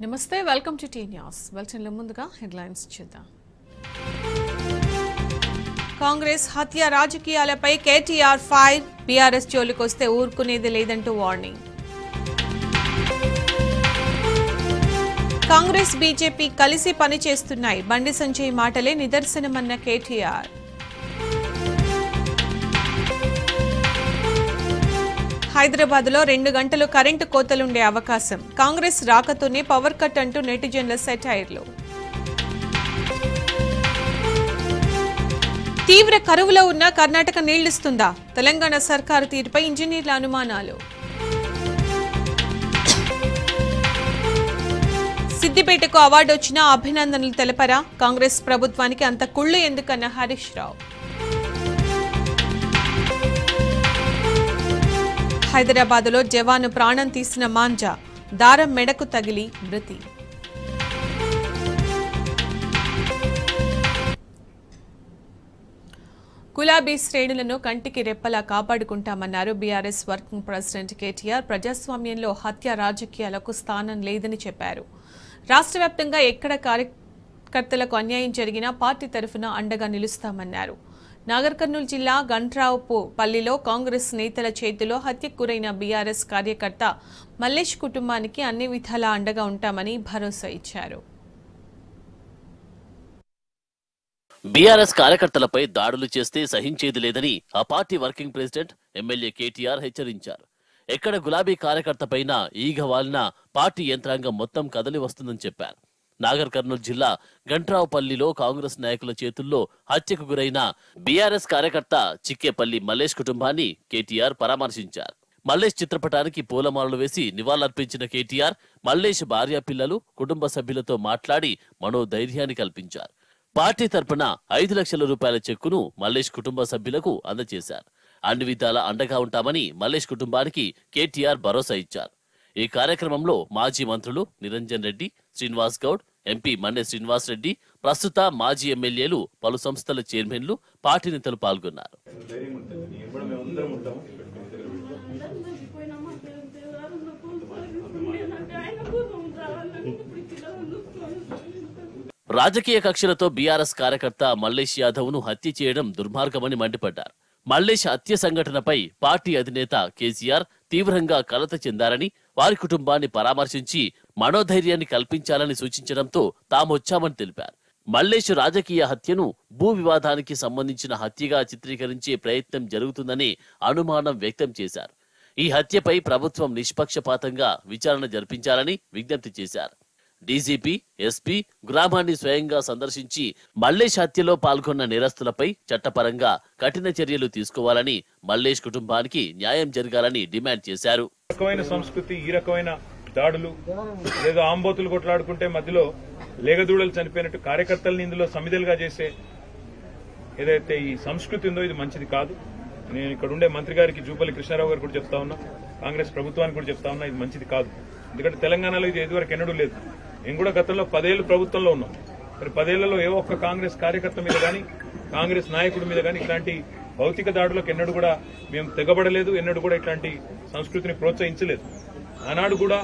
నమస్తే welcome to T News bulletin లో ముందుగా హెడ్లైన్స్ చూద్దాం కాంగ్రెస్ హత్య రాజకీయాలపై కేటీఆర్ ఫైర్ బీఆర్ఎస్ జోలికొస్తే ఊరుకునేది లేదంటూ వార్నింగ్ కాంగ్రెస్ బీజేపీ కలిసి పనిచేస్తున్నాయి బండి సంజయ్ మాటలే నిదర్శనమన్న కేటీఆర్ హైదరాబాద్ లో 2 గంటలు కరెంటు కోతలుండే అవకాశం కాంగ్రెస్ రాకతోనే పవర్ కట్ అంటూ నెటిజన్ల సెటైర్లు తీవ్ర కరువులో ఉన్న కర్ణాటక నీళ్లిస్తుందా తెలంగాణ సర్కారు తీరుపై ఇంజనీర్ల అనుమానాలు సిద్దిపేటకు అవార్డు వచ్చినా అభినందనలు తెలపరా కాంగ్రెస్ ప్రభుత్వానికి అంత కుళ్ళు ఎందుకన్న హరీష్ రావు హైదరాబాద్ లో జవాను ప్రాణం తీసిన మాంజా దారం మెడకు తగిలి మృతి గులాబీ శ్రేణులను కంటికి రెప్పలా కాపాడుకుంటామన్నారు బీఆర్ఎస్ వర్కింగ్ ప్రెసిడెంట్ కేటీఆర్ ప్రజాస్వామ్యంలో హత్య రాజకీయాలకు స్థానం లేదని చెప్పారు రాష్ట్ర వ్యాప్తంగా ఎక్కడ కార్యకర్తలకు అన్యాయం జరిగినా పార్టీ తరఫున అండగా నిలుస్తామన్నారు నాగర్ కర్నూలు జిల్లా గంట్రావుపల్లిలో కాంగ్రెస్ నేతల చేతిలో హత్యకు గురైన బీఆర్ఎస్ కార్యకర్త మల్లేష్ కుటుంబానికి అన్ని విధాలా అండగా ఉంటామని భరోసా ఇచ్చారు బీఆర్ఎస్ కార్యకర్తలపై దాడులు చేస్తే సహించేది లేదని ఆ party working president MLA KTR హెచ్చరించారు ఎక్కడ గులాబీ కార్యకర్తపైన ఈగ వాలినా పార్టీ యంత్రాంగం మొత్తం కదలి వస్తుందని చెప్పారు నాగర్ కర్నూలు జిల్లా గంట్రావుపల్లిలో కాంగ్రెస్ నాయకుల చేతుల్లో హత్యకు గురైన బీఆర్ఎస్ కార్యకర్త చిక్కేపల్లి మల్లేష్ కుటుంబాన్ని కేటీఆర్ పరామర్శించారు మల్లేష్ చిత్రపటానికి పూలమాలలు వేసి నివాళులర్పించిన కేటీఆర్ మల్లేష్ భార్య పిల్లలు కుటుంబ సభ్యులతో మాట్లాడి మనోధైర్యాన్ని కల్పించారు పార్టీ తరపున 5 లక్షల రూపాయల చెక్కును మల్లేష్ కుటుంబ సభ్యులకు అందజేశారు అన్ని విధాల అండగా ఉంటామని మల్లేష్ కుటుంబానికి కేటీఆర్ భరోసా ఇచ్చారు ఈ కార్యక్రమంలో మాజీ మంత్రులు నిరంజన్ రెడ్డి శ్రీనివాస్ గౌడ్ ఎంపీ మన్నె శ్రీనివాస్ రెడ్డి ప్రస్తుత మాజీ ఎమ్మెల్యేలు పలు సంస్థల చైర్మన్లు పార్టీ నేతలు పాల్గొన్నారు రాజకీయ కక్షలతో బీఆర్ఎస్ కార్యకర్త మల్లేష్ యాదవ్ ను హత్య చేయడం దుర్మార్గమని మండిపడ్డారు మల్లేష్ హత్య సంఘటనపై పార్టీ అధినేత కేసీఆర్ తీవ్రంగా కలత చెందారని వారి కుటుంబాన్ని పరామర్శించి మనోధైర్యాన్ని కల్పించాలని సూచించడంతో తామొచ్చామని తెలిపారు మల్లేష్ రాజకీయ హత్యను భూ వివాదానికి సంబంధించిన హత్యగా చిత్రీకరించే ప్రయత్నం జరుగుతుందని అనుమానం వ్యక్తం చేశారు ఈ హత్యపై ప్రభుత్వం నిష్పక్షపాతంగా విచారణ జరిపించాలని విజ్ఞప్తి చేశారు డీజీపీ ఎస్పీ గ్రామాన్ని స్వయంగా సందర్శించి మల్లేష్ హత్యలో పాల్గొన్న నేరస్తులపై చట్టపరంగా కఠిన చర్యలు తీసుకోవాలని మల్లేష్ కుటుంబానికి న్యాయం జరగాలని డిమాండ్ చేశారు రకమైన సంస్కృతి ఈ రకమైన దాడులు ఏదో ఆంబోతులు కొట్లాడుకుంటే మధ్యలో లేగదూడలు చనిపోయినట్టు కార్యకర్తల్ని ఇందులో సమిధలుగా చేసే ఏదైతే ఈ సంస్కృతి ఉందో ఇది మంచిది కాదు నేను ఇక్కడ ఉండే మంత్రి గారికి జూపల్లి కృష్ణారావు గారు కూడా చెప్తా ఉన్నా కాంగ్రెస్ ప్రభుత్వానికి కూడా చెప్తా ఉన్నా ఇది మంచిది కాదు ఎందుకంటే తెలంగాణలో ఇది ఇదివరకు ఎన్నడూ లేదు మేము కూడా గతంలో 10 ఏళ్లు ప్రభుత్వంలో ఉన్నాం మరి 10 ఏళ్లలో ఏ ఒక్క కాంగ్రెస్ కార్యకర్త మీద గానీ కాంగ్రెస్ నాయకుడి మీద గానీ ఇట్లాంటి భౌతిక దాడులకు ఎన్నడూ కూడా మేము తెగబడలేదు ఎన్నడూ కూడా ఇట్లాంటి సంస్కృతిని ప్రోత్సహించలేదు ఆనాడు కూడా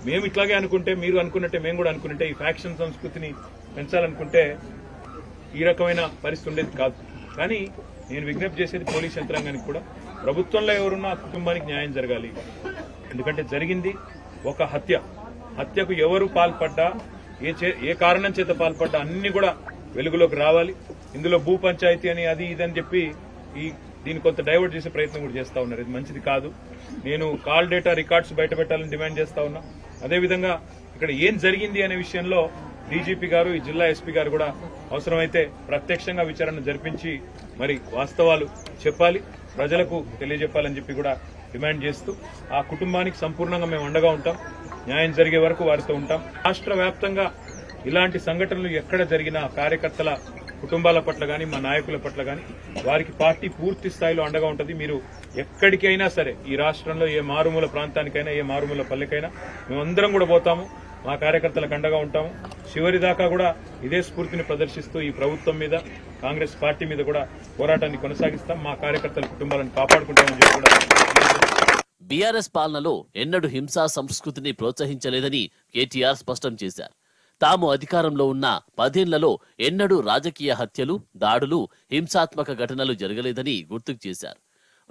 మేము ఇట్లాగే అనుకుంటే మీరు అనుకున్నట్టే మేము కూడా అనుకుంటే ఈ ఫ్యాక్షన్ సంస్కృతిని పెంచాలనుకుంటే ఈ రకమైన పరిస్థితి ఉండేది కాదు కానీ నేను విజ్ఞప్తి చేసేది పోలీస్ యంత్రాంగానికి కూడా ప్రభుత్వంలో ఎవరున్నా ఆ కుటుంబానికి న్యాయం జరగాలి ఎందుకంటే జరిగింది ఒక హత్యకు ఎవరు పాల్పడ్డా ఏ కారణం చేత పాల్పడ్డా అన్ని కూడా వెలుగులోకి రావాలి ఇందులో భూ పంచాయతీ అని అది ఇదని చెప్పి దీన్ని కొంత డైవర్ట్ చేసే ప్రయత్నం కూడా చేస్తా ఉన్నారు ఇది మంచిది కాదు నేను కాల్ డేటా రికార్డ్స్ బయట పెట్టాలని డిమాండ్ చేస్తా ఉన్నా అదేవిధంగా ఇక్కడ ఏం జరిగింది అనే విషయంలో డీజీపీ గారు ఈ జిల్లా ఎస్పీ గారు కూడా అవసరమైతే ప్రత్యక్షంగా విచారణ జరిపించి మరి వాస్తవాలు చెప్పాలి ప్రజలకు తెలియజెప్పాలని చెప్పి కూడా డిమాండ్ చేస్తూ ఆ కుటుంబానికి సంపూర్ణంగా మేము అండగా ఉంటాం న్యాయం జరిగే వరకు వారితో ఉంటాం రాష్ట్ర వ్యాప్తంగా ఇలాంటి సంఘటనలు ఎక్కడ జరిగినా కార్యకర్తల కుటుంబాల పట్ల గానీ మా నాయకుల పట్ల గానీ వారికి పార్టీ పూర్తి స్థాయిలో అండగా ఉంటుంది మీరు ఎక్కడికైనా సరే ఈ రాష్ట్రంలో ఏ మారుమూల ప్రాంతానికైనా ఏ మారుమూల పల్లెకైనా మేమందరం కూడా పోతాము మా కార్యకర్తలకు అండగా ఉంటాము చివరిదాకా కూడా ఇదే స్ఫూర్తిని ప్రదర్శిస్తూ ఈ ప్రభుత్వం మీద కాంగ్రెస్ పార్టీ మీద కూడా పోరాటాన్ని కొనసాగిస్తాం మా కార్యకర్తల కుటుంబాలను కాపాడుకుంటామని చెప్పి కూడా బీఆర్ఎస్ పాలనలో ఎన్నడూ హింసా సంస్కృతిని ప్రోత్సహించలేదని కేటీఆర్ స్పష్టం చేశారు. తాము అధికారంలో ఉన్న 10 ఏళ్లలో ఎన్నడూ రాజకీయ హత్యలు, దాడులు, హింసాత్మక ఘటనలు జరగలేదని గుర్తుకు చేశారు.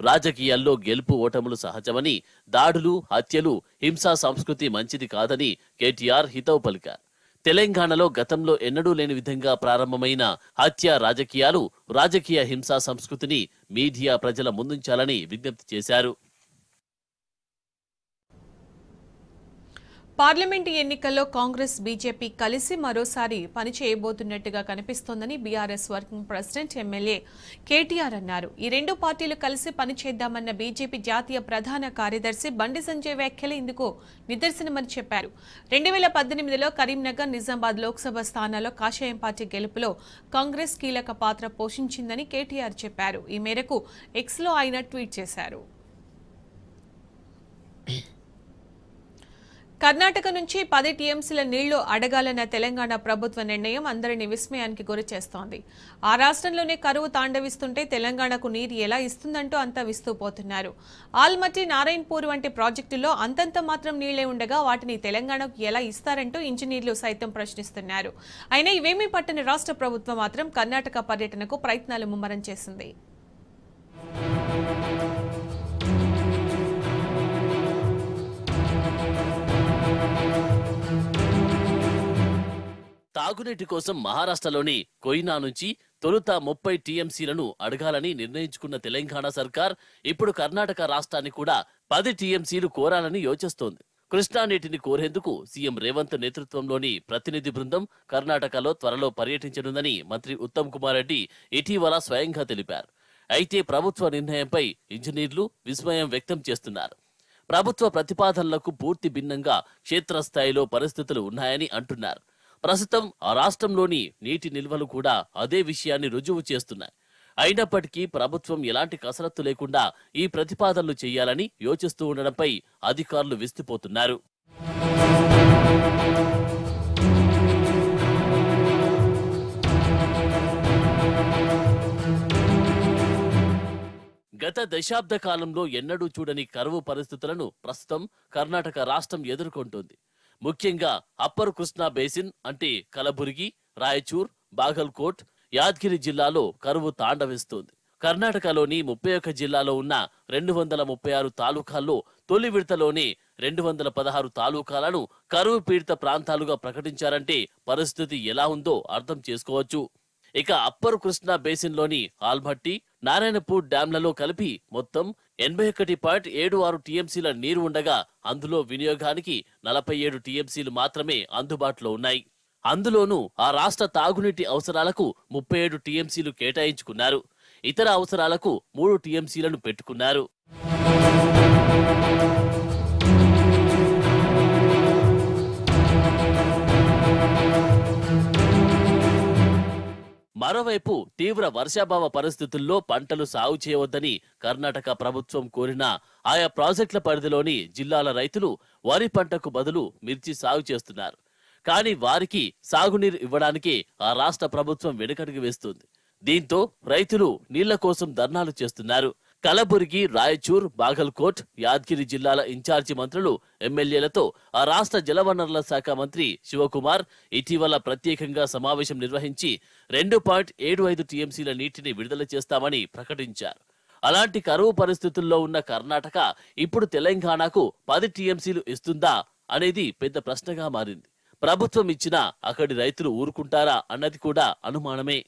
రాజకీయాల్లో గెలుపు ఓటములు సహజమని, దాడులు, హత్యలు, హింసా సంస్కృతి మంచిది కాదని కేటీఆర్ హితవు పలికారు. తెలంగాణలో గతంలో ఎన్నడూ లేని విధంగా ప్రారంభమైన హత్య రాజకీయాలు, రాజకీయ హింసా సంస్కృతిని మీడియా ప్రజల ముందుంచాలని విజ్ఞప్తి చేశారు. పార్లమెంటు ఎన్నికల్లో కాంగ్రెస్, బీజేపీ కలిసి మరోసారి పనిచేయబోతున్నట్టుగా కనిపిస్తోందని BRS working president MLA KTR అన్నారు. ఈ రెండు పార్టీలు కలిసి పనిచేద్దామన్న బీజేపీ జాతీయ ప్రధాన కార్యదర్శి బండి సంజయ్ వ్యాఖ్యలు ఇందుకు నిదర్శనమని చెప్పారు. 2018లో కరీంనగర్, నిజామాబాద్ లోక్సభ స్థానాల్లో కాషాయం పార్టీ గెలుపులో కాంగ్రెస్ కీలక పాత్ర పోషించిందని కేటీఆర్ చెప్పారు. ఈ మేరకు ఎక్స్లో ఆయన ట్వీట్ చేశారు. కర్ణాటక నుంచి 10 టీఎంసీల నీళ్లు అడగాలన్న తెలంగాణ ప్రభుత్వ నిర్ణయం అందరినీ విస్మయానికి గురి చేస్తోంది. ఆ రాష్ట్రంలోనే కరువు తాండవిస్తుంటే తెలంగాణకు నీరు ఎలా ఇస్తుందంటూ అంతా విస్తూపోతున్నారు. ఆల్మట్టి, నారాయణపూర్ వంటి ప్రాజెక్టుల్లో అంతంత మాత్రం నీళ్లే ఉండగా వాటిని తెలంగాణకు ఎలా ఇస్తారంటూ ఇంజనీర్లు సైతం ప్రశ్నిస్తున్నారు. అయినా ఇవేమీ పట్టని రాష్ట్ర ప్రభుత్వం మాత్రం కర్ణాటక పర్యటనకు ప్రయత్నాలు ముమ్మరం చేసింది. తాగునీటి కోసం మహారాష్ట్రలోని కొయినా నుంచి తొలుత 30 టీఎంసీలను అడగాలని నిర్ణయించుకున్న తెలంగాణ సర్కార్ ఇప్పుడు కర్ణాటక రాష్ట్రాన్ని కూడా 10 టీఎంసీలు కోరాలని యోచిస్తోంది. కృష్ణా నీటిని కోరేందుకు సీఎం రేవంత్ నేతృత్వంలోని ప్రతినిధి బృందం కర్ణాటకలో త్వరలో పర్యటించనుందని మంత్రి ఉత్తమ్ కుమార్ రెడ్డి ఇటీవల స్వయంగా తెలిపారు. అయితే ప్రభుత్వ నిర్ణయంపై ఇంజనీర్లు విస్మయం వ్యక్తం చేస్తున్నారు. ప్రభుత్వ ప్రతిపాదనలకు పూర్తి భిన్నంగా క్షేత్రస్థాయిలో పరిస్థితులు ఉన్నాయని అంటున్నారు. ప్రస్తుతం ఆ రాష్ట్రంలోని నీటి నిల్వలు కూడా అదే విషయాన్ని రుజువు చేస్తున్నాయి. అయినప్పటికీ ప్రభుత్వం ఎలాంటి కసరత్తు లేకుండా ఈ ప్రతిపాదనలు చేయాలని యోచిస్తూ ఉండడంపై అధికారులు విస్తుపోతున్నారు. గత దశాబ్ద కాలంలో ఎన్నడూ చూడని కరువు పరిస్థితులను ప్రస్తుతం కర్ణాటక రాష్ట్రం ఎదుర్కొంటోంది. ముఖ్యంగా అప్పర్ కృష్ణా బేసిన్ అంటే కలబుర్గి, రాయచూర్, బాగల్కోట్, యాద్గిరి జిల్లాలో కరువు తాండవిస్తోంది. కర్ణాటకలోని 31 జిల్లాలో ఉన్న 236 తాలూకాల్లో తొలి విడతలోనే 216 తాలూకాలను కరువు పీడిత ప్రాంతాలుగా ప్రకటించారంటే పరిస్థితి ఎలా ఉందో అర్థం చేసుకోవచ్చు. ఇక అప్పర్ కృష్ణా బేసిన్లోని ఆల్మట్టి, నారాయణపూర్ డ్యాంలలో కలిపి మొత్తం 81.76 టీఎంసీల నీరు ఉండగా అందులో వినియోగానికి 47 టీఎంసీలు మాత్రమే అందుబాటులో ఉన్నాయి. అందులోనూ ఆ రాష్ట్ర తాగునీటి అవసరాలకు 37 టీఎంసీలు కేటాయించుకున్నారు. ఇతర అవసరాలకు 3 టీఎంసీలను పెట్టుకున్నారు. మరోవైపు తీవ్ర వర్షాభావ పరిస్థితుల్లో పంటలు సాగు చేయవద్దని కర్ణాటక ప్రభుత్వం కోరినా ఆయా ప్రాజెక్టుల పరిధిలోని జిల్లాల రైతులు వరి పంటకు బదులు మిర్చి సాగు చేస్తున్నారు. కానీ వారికి సాగునీరు ఇవ్వడానికే ఆ రాష్ట్ర ప్రభుత్వం వెనుకడుగు వేస్తుంది. దీంతో రైతులు నీళ్ల కోసం ధర్నాలు చేస్తున్నారు. కలబుర్గి, రాయచూర్, బాగల్కోట్, యాద్గిరి జిల్లాల ఇన్ఛార్జి మంత్రులు, ఎమ్మెల్యేలతో ఆ రాష్ట్ర జలవనరుల శాఖ మంత్రి శివకుమార్ ఇటీవల ప్రత్యేకంగా సమావేశం నిర్వహించి 2.75 టీఎంసీల నీటిని విడుదల చేస్తామని ప్రకటించారు. అలాంటి కరువు పరిస్థితుల్లో ఉన్న కర్ణాటక ఇప్పుడు తెలంగాణకు 10 టీఎంసీలు ఇస్తుందా అనేది పెద్ద ప్రశ్నగా మారింది. ప్రభుత్వం ఇచ్చినా అక్కడి రైతులు ఊరుకుంటారా అన్నది కూడా అనుమానమే.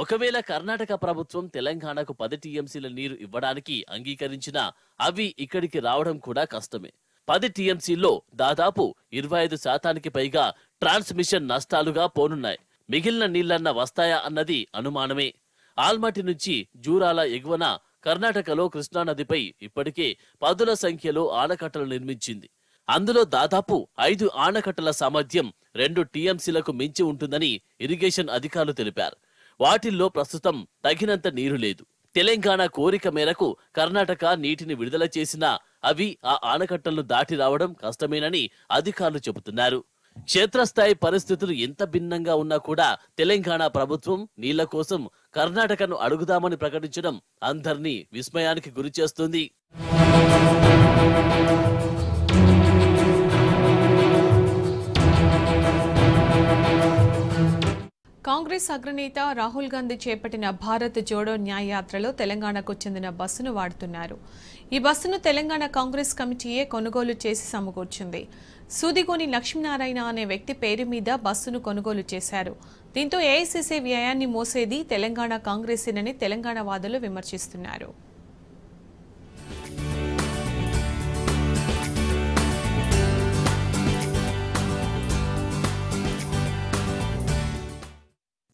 ఒకవేళ కర్ణాటక ప్రభుత్వం తెలంగాణకు 10 టీఎంసీల నీరు ఇవ్వడానికి అంగీకరించినా అవి ఇక్కడికి రావడం కూడా కష్టమే. 10 టీఎంసీల్లో దాదాపు 25% పైగా ట్రాన్స్మిషన్ నష్టాలుగా పోనున్నాయి. మిగిలిన నీళ్లన్న వస్తాయా అన్నది అనుమానమే. ఆల్మట్టి నుంచి జూరాల ఎగువన కర్ణాటకలో కృష్ణానదిపై ఇప్పటికే పదుల సంఖ్యలో ఆనకట్టలు నిర్మించింది. అందులో దాదాపు 5 ఆనకట్టల సామర్థ్యం 2 టీఎంసీలకు మించి ఉంటుందని ఇరిగేషన్ అధికారులు తెలిపారు. వాటిల్లో ప్రస్తుతం తగినంత నీరు లేదు. తెలంగాణ కోరిక మేరకు కర్ణాటక నీటిని విడుదల చేసినా అవి ఆ ఆనకట్టలను దాటి రావడం కష్టమేనని అధికారులు చెబుతున్నారు. క్షేత్రస్థాయి పరిస్థితులు ఎంత భిన్నంగా ఉన్నా కూడా తెలంగాణ ప్రభుత్వం నీళ్ల కోసం కర్ణాటకను అడుగుదామని ప్రకటించడం అందరినీ విస్మయానికి గురి చేస్తుంది. కాంగ్రెస్ అగ్రనేత రాహుల్ గాంధీ చేపట్టిన భారత్ జోడో న్యాయ యాత్రలో తెలంగాణకు చెందిన బస్సును వాడుతున్నారు. ఈ బస్సును తెలంగాణ కాంగ్రెస్ కమిటీయే కొనుగోలు చేసి సమకూర్చింది. సూదిగోని లక్ష్మీనారాయణ అనే వ్యక్తి పేరు మీద బస్సును కొనుగోలు చేశారు. దీంతో ఏఐసీసీ వ్యయాన్ని మోసేది తెలంగాణ కాంగ్రెసేనని తెలంగాణ వాదులు విమర్శిస్తున్నారు.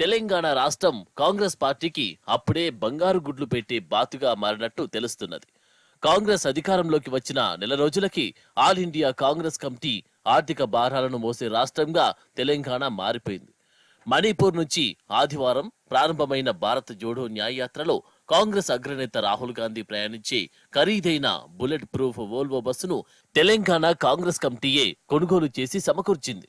తెలంగాణ రాష్ట్రం కాంగ్రెస్ పార్టీకి అప్పుడే బంగారు గుడ్లు పెట్టి బాతుగా మారినట్టు తెలుస్తున్నది. కాంగ్రెస్ అధికారంలోకి వచ్చిన నెల రోజులకి ఆల్ ఇండియా కాంగ్రెస్ కమిటీ ఆర్థిక భారాలను మోసే రాష్ట్రంగా తెలంగాణ మారిపోయింది. మణిపూర్ నుంచి ఆదివారం ప్రారంభమైన భారత్ జోడో న్యాయయాత్రలో కాంగ్రెస్ అగ్రనేత రాహుల్ గాంధీ ప్రయాణించే ఖరీదైన బుల్లెట్ ప్రూఫ్ వోల్వో బస్సును తెలంగాణ కాంగ్రెస్ కమిటీయే కొనుగోలు చేసి సమకూర్చింది.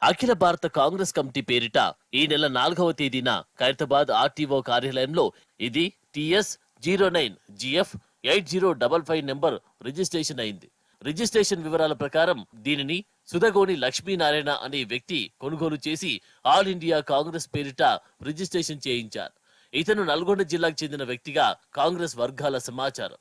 అఖిల భారత కాంగ్రెస్ కమిటీ పేరిట ఈ నెల 4వ తేదీన ఖైరతాబాద్ ఆర్టీఓ కార్యాలయంలో ఇది TS09GF 8055 నెంబర్ రిజిస్ట్రేషన్ అయింది. రిజిస్ట్రేషన్ వివరాల ప్రకారం దీనిని సుదగోని లక్ష్మీనారాయణ అనే వ్యక్తి కొనుగోలు చేసి ఆల్ ఇండియా కాంగ్రెస్ పేరిట రిజిస్ట్రేషన్ చేయించారు. ఇతను నల్గొండ జిల్లాకు చెందిన వ్యక్తిగా కాంగ్రెస్ వర్గాల సమాచారం.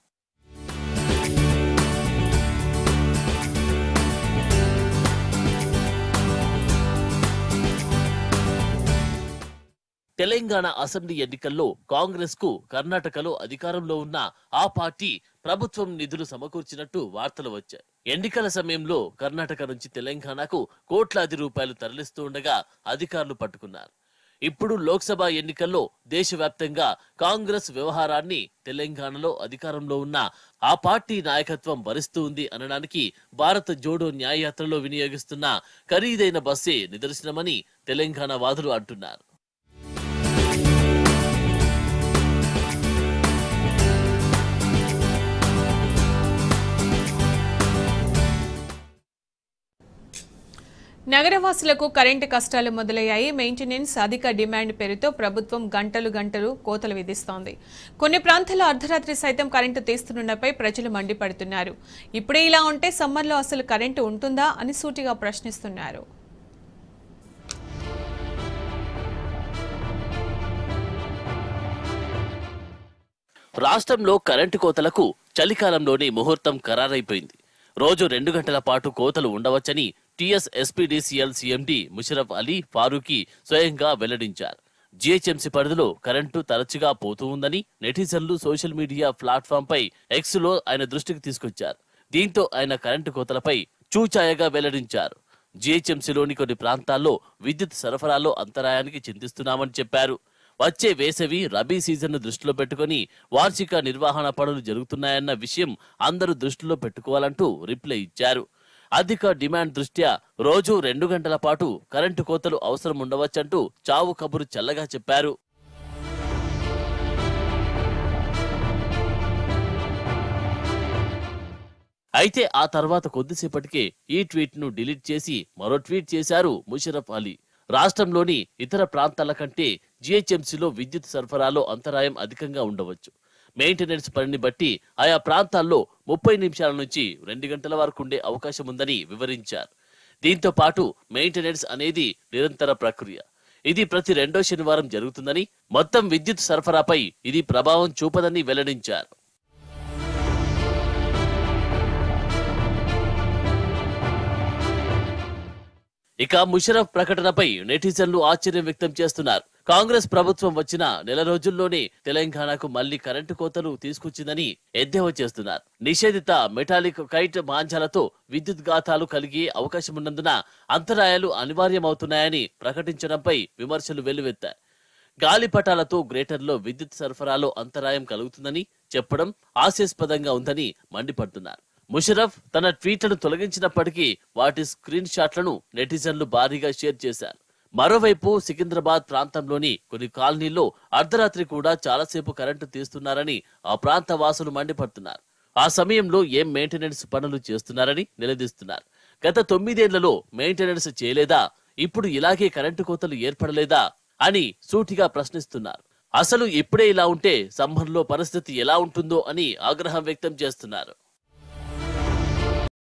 తెలంగాణ అసెంబ్లీ ఎన్నికల్లో కాంగ్రెస్ కు కర్ణాటకలో అధికారంలో ఉన్న ఆ పార్టీ ప్రభుత్వం నిధులు సమకూర్చినట్టు వార్తలు వచ్చాయి. ఎన్నికల సమయంలో కర్ణాటక నుంచి తెలంగాణకు కోట్లాది రూపాయలు తరలిస్తూ ఉండగా అధికారులు పట్టుకున్నారు. ఇప్పుడు లోక్సభ ఎన్నికల్లో దేశవ్యాప్తంగా కాంగ్రెస్ వ్యవహారాన్ని తెలంగాణలో అధికారంలో ఉన్న ఆ పార్టీ నాయకత్వం భరిస్తూ ఉంది అనడానికి భారత్ జోడో న్యాయయాత్రలో వినియోగిస్తున్న ఖరీదైన బస్సే నిదర్శనమని తెలంగాణ వాదులు అంటున్నారు. నగరవాసులకు కరెంటు కష్టాలు మొదలయ్యాయి. మెయింటెనెన్స్ అధిక డిమాండ్ పేరుతో ప్రభుత్వం గంటలు కోతలు విధిస్తోంది. కొన్ని ప్రాంతాల్లో అర్ధరాత్రి సైతం కరెంటు తీస్తున్నపై ప్రజలు మండిపడుతున్నారు. ఇప్పుడే ఇలా ఉంటే సమ్మర్లో అసలు కరెంటు ఉంటుందా అని సూటిగా ప్రశ్నిస్తున్నారు. రాష్ట్రంలో కరెంటు కోతలకు చలికాలంలోనే ముహూర్తం ఖరారైపోయింది. రోజు 2 గంటల పాటు కోతలు ఉండవచ్చని TS-SPDCL CMD ముషరఫ్ అలీ ఫారూఖీ స్వయంగా వెల్లడించారు. GHMC పరిధిలో కరెంటు తరచుగా పోతూ ఉందని నెటిజన్లు సోషల్ మీడియా ప్లాట్ఫామ్ పై X లో ఆయన దృష్టికి తీసుకొచ్చారు. దీంతో ఆయన కరెంటు కోతలపై చూచాయగా వెల్లడించారు. GHMCలోని కొన్ని ప్రాంతాల్లో విద్యుత్ సరఫరాలో అంతరాయానికి చింతిస్తున్నామని చెప్పారు. వచ్చే వేసవి రబీ సీజన్ను దృష్టిలో పెట్టుకుని వార్షిక నిర్వహణ పనులు జరుగుతున్నాయన్న విషయం అందరూ దృష్టిలో పెట్టుకోవాలంటూ రిప్లై ఇచ్చారు. అధిక డిమాండ్ దృష్ట్యా రోజు 2 గంటల పాటు కరెంటు కోతలు అవసరం ఉండవచ్చంటూ చావు కబురు చల్లగా చెప్పారు. అయితే ఆ తర్వాత కొద్దిసేపటికే ఈ ట్వీట్ ను డిలీట్ చేసి మరో ట్వీట్ చేశారు ముషరఫ్ అలీ. రాష్ట్రంలోని ఇతర ప్రాంతాల కంటే GHMCలో విద్యుత్ సరఫరాలో అంతరాయం అధికంగా ఉండవచ్చు. మెయింటెనెన్స్ పనిని బట్టి ఆయా ప్రాంతాల్లో 30 నిమిషాల నుంచి 2 గంటల వరకు ఉండే అవకాశం ఉందని వివరించారు. దీంతో పాటు మెయింటెనెన్స్ అనేది నిరంతర ప్రక్రియ. ఇది ప్రతి 2వ శనివారం జరుగుతుందని, మొత్తం విద్యుత్ సరఫరాపై ఇది ప్రభావం చూపదని వెల్లడించారు. ఇక ముషరఫ్ ప్రకటనపై నెటిజన్లు ఆశ్చర్యం వ్యక్తం చేస్తున్నారు. కాంగ్రెస్ ప్రభుత్వం వచ్చిన నెల రోజుల్లోనే తెలంగాణకు మళ్లీ కరెంటు కోతలు తీసుకొచ్చిందని ఎద్దేవా చేస్తున్నారు. నిషేధిత మెటాలిక్ కైట్ మాంజాలతో విద్యుత్ ఘాతాలు కలిగే అవకాశం ఉన్నందున అంతరాయాలు అనివార్యమవుతున్నాయని ప్రకటించడంపై విమర్శలు వెల్లువెత్తాయి. గాలిపటాలతో గ్రేటర్లో విద్యుత్ సరఫరాలో అంతరాయం కలుగుతుందని చెప్పడం హాస్యాస్పదంగా ఉందని మండిపడుతున్నారు. ముషరఫ్ తన ట్వీట్లను తొలగించినప్పటికీ వాటి స్క్రీన్ షాట్లను నెటిజన్లు భారీగా షేర్ చేశారు. మరోవైపు సికింద్రాబాద్ ప్రాంతంలోని కొన్ని కాలనీల్లో అర్ధరాత్రి కూడా చాలాసేపు కరెంటు తీస్తున్నారని ఆ ప్రాంత వాసులు మండిపడుతున్నారు. ఆ సమయంలో ఏం మెయింటెనెన్స్ పనులు చేస్తున్నారని నిలదీస్తున్నారు. గత 9 ఏళ్లలో మెయింటెనెన్స్ చేయలేదా, ఇప్పుడు ఇలాగే కరెంటు కోతలు ఏర్పడలేదా అని సూటిగా ప్రశ్నిస్తున్నారు. అసలు ఇప్పుడే ఇలా ఉంటే సమ్మర్లో పరిస్థితి ఎలా ఉంటుందో అని ఆగ్రహం వ్యక్తం చేస్తున్నారు.